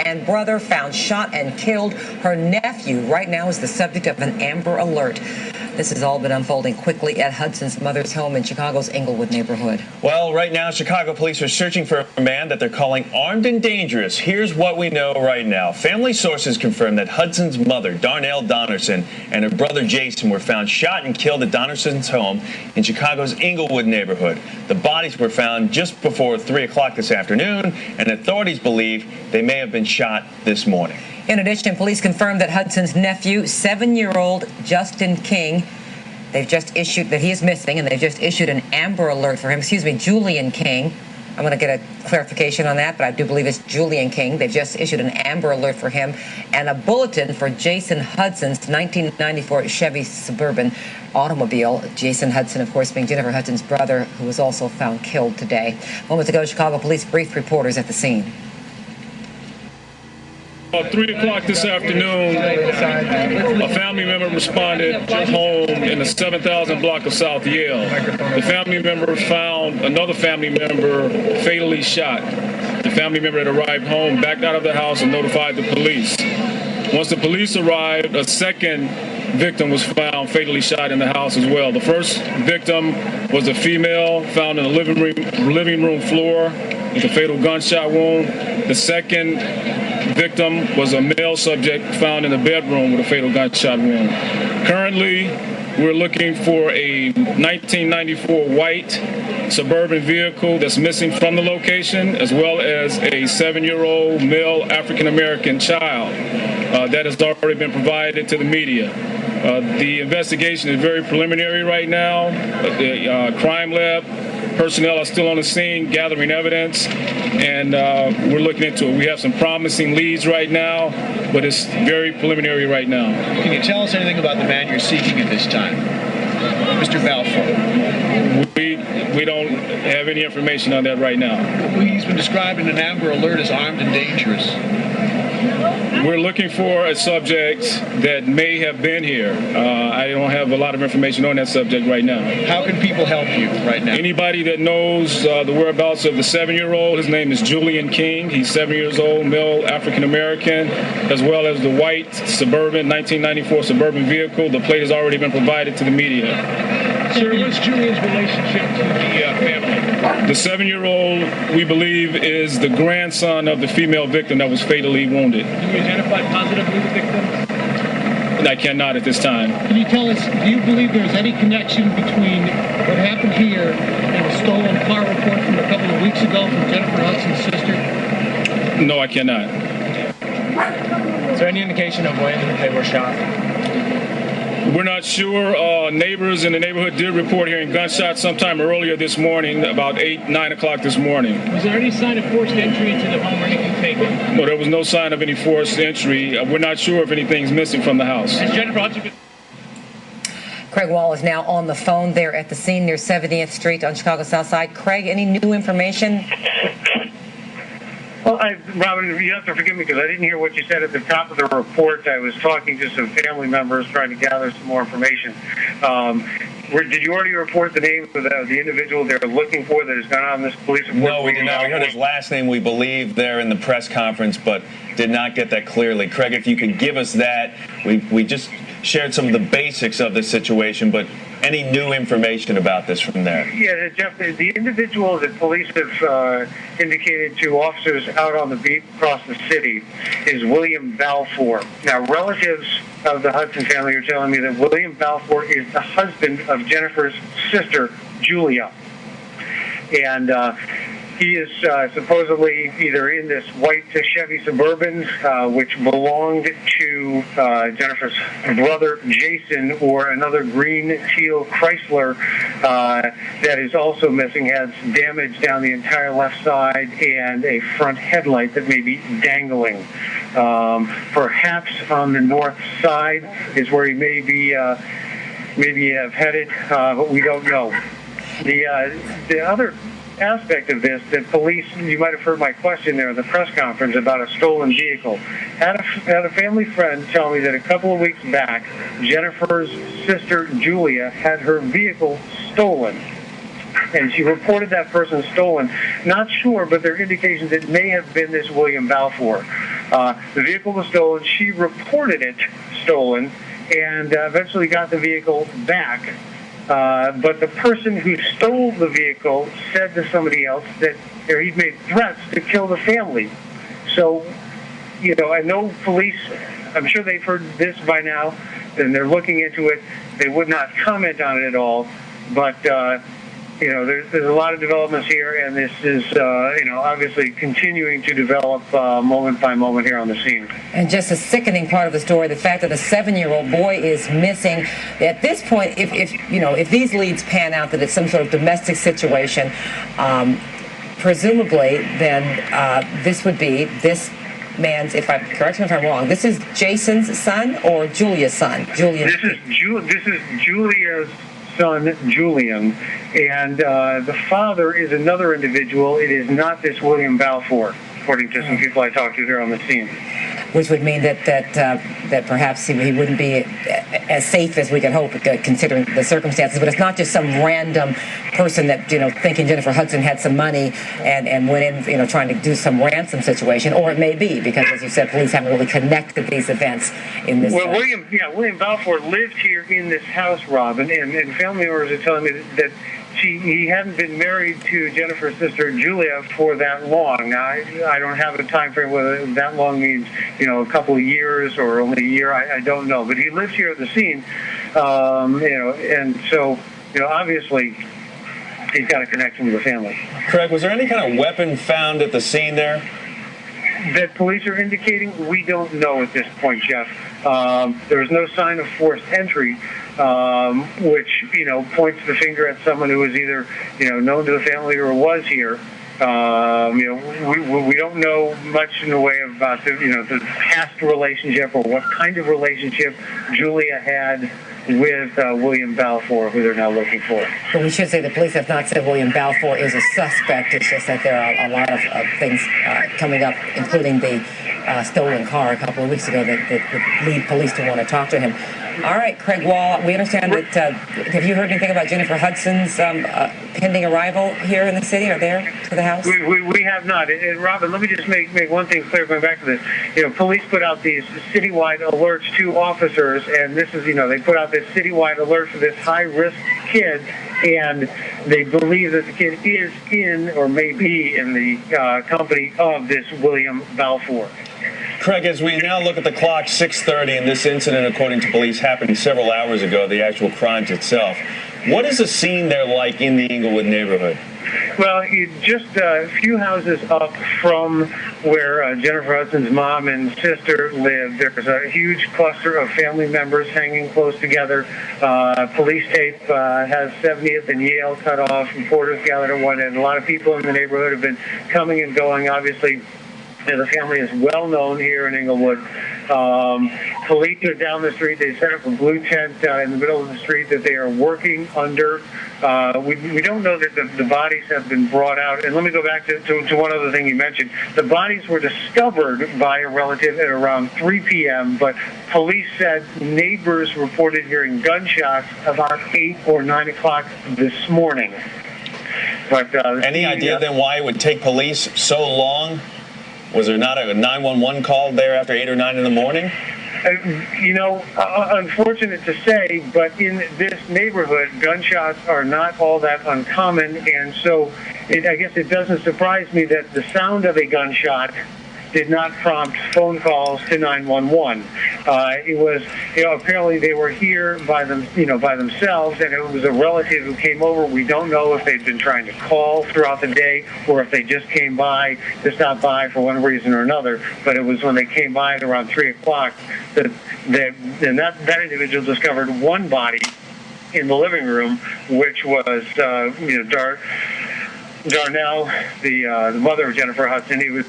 and brother found shot and killed. Her nephew right now is the subject of an Amber Alert. This has all been unfolding quickly at Hudson's mother's home in Chicago's Englewood neighborhood. Well, right now, Chicago police are searching for a man that they're calling armed and dangerous. Here's what we know right now. Family sources confirm that Hudson's mother, Darnell Donnerson, and her brother Jason were found shot and killed at Donnerson's home in Chicago's Englewood neighborhood. The bodies were found just before 3 o'clock this afternoon, and authorities believe they may have been shot this morning. In addition, police confirmed that Hudson's nephew, 7-year-old Justin King, they've just issued that he is missing, and they've just issued an Amber Alert for him. Julian King. I'm going to get a clarification on that, but I do believe it's Julian King. They've just issued an Amber Alert for him and a bulletin for Jason Hudson's 1994 Chevy Suburban automobile. Jason Hudson, of course, being Jennifer Hudson's brother, who was also found killed today. Moments ago, Chicago police briefed reporters at the scene. About 3 o'clock this afternoon, a family member responded home in the 7,000 block of South Yale. The family member found another family member fatally shot. The family member had arrived home, backed out of the house, and notified the police. Once the police arrived, a second victim was found fatally shot in the house as well. The first victim was a female found in the living room floor with a fatal gunshot wound. The second victim was a male subject found in the bedroom with a fatal gunshot wound. Currently, we're looking for a 1994 white Suburban vehicle that's missing from the location, as well as a 7-year-old male African-American child that has already been provided to the media. The investigation is very preliminary right now. The crime lab personnel are still on the scene gathering evidence, and we're looking into it. We have some promising leads right now, but it's very preliminary right now. Can you tell us anything about the man you're seeking at this time, Mr. Balfour? We don't have any information on that right now. He's been described in an Amber Alert as armed and dangerous. We're looking for a subject that may have been here. I don't have a lot of information on that subject right now. How can people help you right now? Anybody that knows the whereabouts of the 7-year-old, his name is Julian King. He's 7 years old, male African-American, as well as the white Suburban, 1994 Suburban vehicle. The plate has already been provided to the media. Sir, what's Julian's relationship to the family? The 7-year-old, we believe, is the grandson of the female victim that was fatally wounded. Can you identify positively the victim? I cannot at this time. Can you tell us, do you believe there's any connection between what happened here and a stolen car report from a couple of weeks ago from Jennifer Hudson's sister? No, I cannot. Is there any indication of when they were shot? We're not sure. Neighbors in the neighborhood did report hearing gunshots sometime earlier this morning, about 9 o'clock this morning. Was there any sign of forced entry into the home or anything taken? No, there was no sign of any forced entry. We're not sure if anything's missing from the house. Has Jennifer Hudson been... Craig Wall is now on the phone there at the scene near 70th Street on Chicago's South Side. Craig, any new information? Well, Robin, you have to forgive me because I didn't hear what you said at the top of the report. I was talking to some family members trying to gather some more information. Did you already report the name of the individual they're looking for that has gone on this police report? No, we did not. We heard his last name, we believe, there in the press conference, but did not get that clearly. Craig, if you could give us that. We just shared some of the basics of this situation, but any new information about this from there? Yeah, Jeff, the individual that police have indicated to officers out on the beat across the city is William Balfour. Now, relatives of the Hudson family are telling me that William Balfour is the husband of Jennifer's sister, Julia. And he is supposedly either in this white Chevy Suburban, which belonged to Jennifer's brother, Jason, or another green teal Chrysler that is also missing, has damage down the entire left side and a front headlight that may be dangling. Perhaps on the north side is where he maybe have headed, but we don't know. The other aspect of this, that police, you might have heard my question there in the press conference about a stolen vehicle. Had a family friend tell me that a couple of weeks back, Jennifer's sister Julia had her vehicle stolen. And she reported that person stolen. Not sure, but there are indications it may have been this William Balfour. The vehicle was stolen. She reported it stolen and eventually got the vehicle back. But the person who stole the vehicle said to somebody else that he'd made threats to kill the family. So, I know police, I'm sure they've heard this by now, and they're looking into it. They would not comment on it at all. But, there's a lot of developments here, and this is, obviously continuing to develop moment by moment here on the scene. And just a sickening part of the story, the fact that a 7-year-old boy is missing. At this point, if these leads pan out that it's some sort of domestic situation, presumably then this would be this man's, correct me if I'm wrong, this is Jason's son or Julia's son? This is Julia's son, Julian, and the father is another individual. It is not this William Balfour, according to some people I talked to here on the scene. Which would mean that perhaps he wouldn't be as safe as we could hope, considering the circumstances. But it's not just some random person that, thinking Jennifer Hudson had some money and went in, trying to do some ransom situation. Or it may be, because, as you said, police haven't really connected these events in this. Well, William Balfour lived here in this house, Robin, and family members are telling me that he hadn't been married to Jennifer's sister Julia for that long. Now, I don't have a time frame whether that long means, a couple of years or only a year. I don't know. But he lives here at the scene, and so, obviously he's got a connection with the family. Craig, was there any kind of weapon found at the scene there? That police are indicating, we don't know at this point, Jeff. There was no sign of forced entry, which, points the finger at someone who was either, known to the family or was here. We don't know much in the way of the past relationship or what kind of relationship Julia had with William Balfour, who they're now looking for. But we should say the police have not said William Balfour is a suspect. It's just that there are a lot of things coming up, including the stolen car a couple of weeks ago that would lead police to want to talk to him. All right, Craig Wall, we understand that, have you heard anything about Jennifer Hudson's pending arrival here in the city or there to the house? We have not. And Robin, let me just make one thing clear going back to this. Police put out these citywide alerts to officers, and this is, they put out this citywide alert for this high-risk kid, and they believe that the kid is in or may be in the company of this William Balfour. Craig, as we now look at the clock, 6:30, and this incident, according to police, happened several hours ago, the actual crimes itself. What is the scene there like in the Inglewood neighborhood? Well, just a few houses up from where Jennifer Hudson's mom and sister lived, there's a huge cluster of family members hanging close together. Police tape has 70th and Yale cut off, reporters gathered at one end. A lot of people in the neighborhood have been coming and going, obviously. The family is well known here in Inglewood. Police are down the street. They set up a blue tent in the middle of the street that they are working under. We don't know that the bodies have been brought out. And let me go back to one other thing you mentioned. The bodies were discovered by a relative at around 3 p.m., but police said neighbors reported hearing gunshots about 8 or 9 o'clock this morning. But any idea then why it would take police so long? Was there not a 911 call there after 8 or 9 in the morning? Unfortunate to say, but in this neighborhood, gunshots are not all that uncommon, and so I guess it doesn't surprise me that the sound of a gunshot did not prompt phone calls to 911. It was, apparently they were here by themselves, and it was a relative who came over. We don't know if they'd been trying to call throughout the day or if they just came by to stop by for one reason or another. But it was when they came by at around 3 o'clock that individual discovered one body in the living room, which was Darnell, the mother of Jennifer Hudson. He was